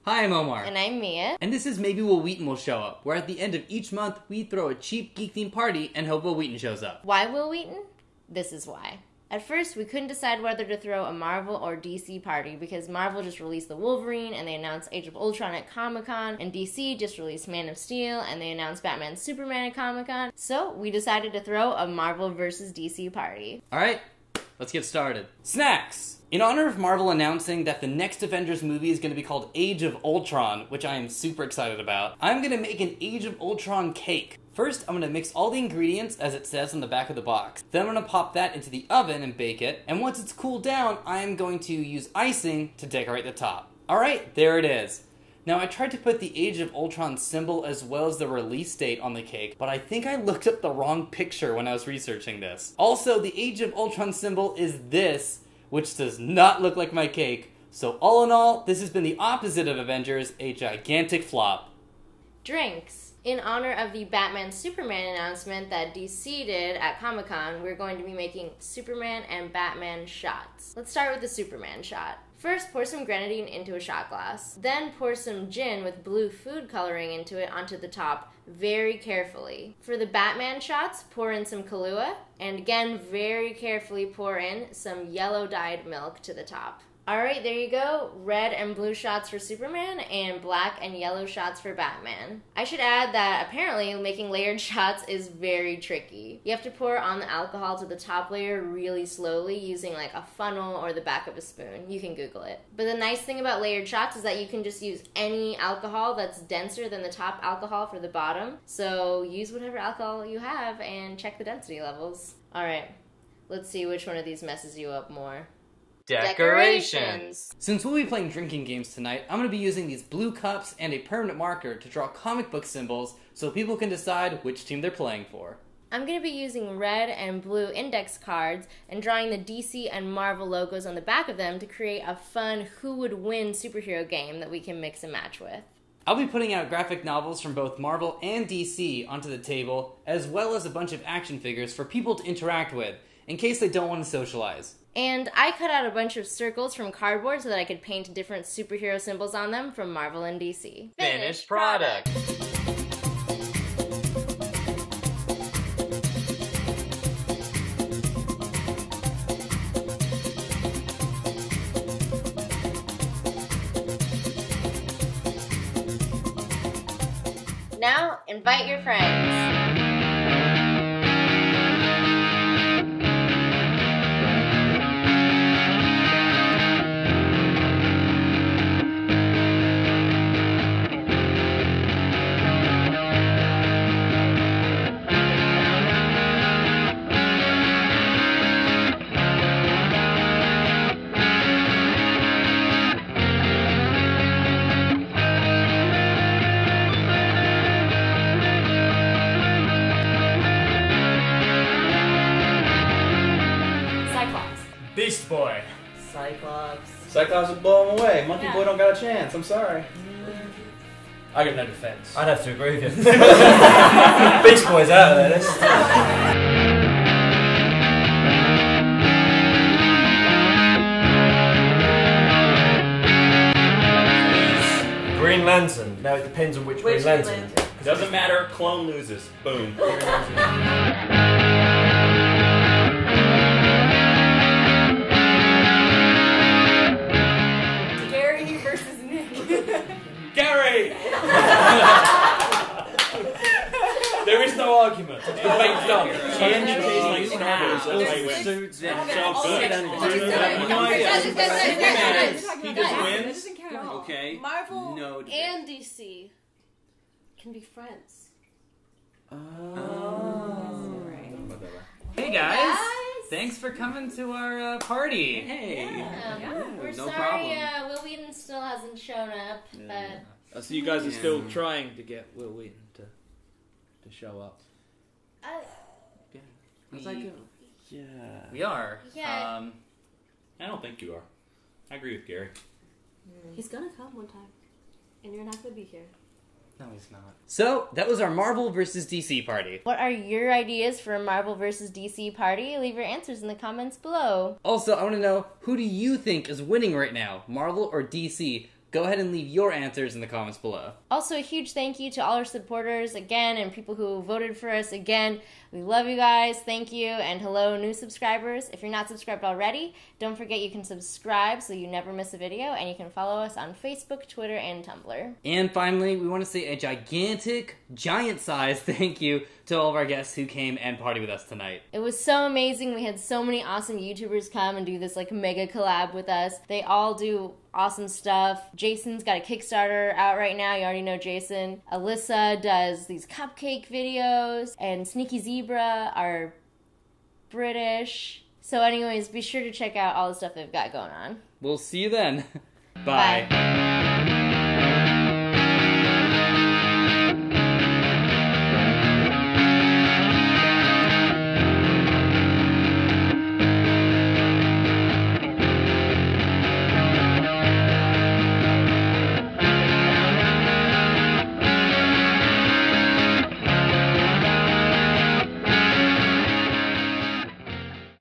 Hi, I'm Omar. And I'm Mia. And this is Maybe Will Wheaton Will Show Up, where at the end of each month, we throw a cheap geek-themed party and hope Will Wheaton shows up. Why Will Wheaton? This is why. At first, we couldn't decide whether to throw a Marvel or DC party because Marvel just released the Wolverine and they announced Age of Ultron at Comic-Con, and DC just released Man of Steel and they announced Batman Superman at Comic-Con. So we decided to throw a Marvel vs. DC party. Alright, let's get started. Snacks! In honor of Marvel announcing that the next Avengers movie is going to be called Age of Ultron, which I am super excited about, I'm going to make an Age of Ultron cake. First, I'm going to mix all the ingredients as it says on the back of the box. Then I'm going to pop that into the oven and bake it, and once it's cooled down, I am going to use icing to decorate the top. Alright, there it is. Now, I tried to put the Age of Ultron symbol as well as the release date on the cake, but I think I looked up the wrong picture when I was researching this. Also, the Age of Ultron symbol is this, which does not look like my cake. So all in all, this has been the opposite of Avengers, a gigantic flop. Drinks. In honor of the Batman Superman announcement that DC did at Comic-Con, we're going to be making Superman and Batman shots. Let's start with the Superman shot. First, pour some grenadine into a shot glass. Then pour some gin with blue food coloring into it onto the top, very carefully. For the Batman shots, pour in some Kahlua, and again, very carefully pour in some yellow dyed milk to the top. Alright, there you go. Red and blue shots for Superman and black and yellow shots for Batman. I should add that apparently making layered shots is very tricky. You have to pour on the alcohol to the top layer really slowly using like a funnel or the back of a spoon. You can Google it. But the nice thing about layered shots is that you can just use any alcohol that's denser than the top alcohol for the bottom. So use whatever alcohol you have and check the density levels. Alright, let's see which one of these messes you up more. Decorations! Since we'll be playing drinking games tonight, I'm going to be using these blue cups and a permanent marker to draw comic book symbols so people can decide which team they're playing for. I'm going to be using red and blue index cards and drawing the DC and Marvel logos on the back of them to create a fun who would win superhero game that we can mix and match with. I'll be putting out graphic novels from both Marvel and DC onto the table, as well as a bunch of action figures for people to interact with, in case they don't want to socialize. And I cut out a bunch of circles from cardboard so that I could paint different superhero symbols on them from Marvel and DC. Finished product! Now, invite your friends. Beast Boy. Cyclops. Cyclops would blow him away. Monkey Boy don't got a chance. I'm sorry. I got no defense. I'd have to agree with you. Beast Boy's out of there. Green Lantern. Now it depends on which Green Lantern. Doesn't matter. Clone loses. Boom. Gary! There is no argument. It's debate's done. Candy tastes like Starburst. That's why he wins. Suits and So good. No idea. He just wins. Okay. Marvel No debate. and DC can be friends. Hey guys! Thanks for coming to our party. Hey. We're no sorry problem. Will Wheaton still hasn't shown up, but... So you guys are still trying to get Will Wheaton to show up. We are. Yeah. I don't think you are. I agree with Gary. He's gonna come one time, and you're not gonna be here. No, he's not. So, that was our Marvel vs. DC party. What are your ideas for a Marvel vs. DC party? Leave your answers in the comments below. Also, I want to know, who do you think is winning right now? Marvel or DC? Go ahead and leave your answers in the comments below. Also, a huge thank you to all our supporters again and people who voted for us again. We love you guys. Thank you. And hello, new subscribers. If you're not subscribed already, don't forget you can subscribe so you never miss a video. And you can follow us on Facebook, Twitter, and Tumblr. And finally, we want to say a gigantic, giant-sized thank you to all of our guests who came and partied with us tonight. It was so amazing. We had so many awesome YouTubers come and do this like mega collab with us. They all do awesome stuff. Jason's got a Kickstarter out right now. You already know Jason. Alyssa does these cupcake videos. And Sneaky Zebra are British. So anyways, be sure to check out all the stuff they've got going on. We'll see you then. Bye. Bye.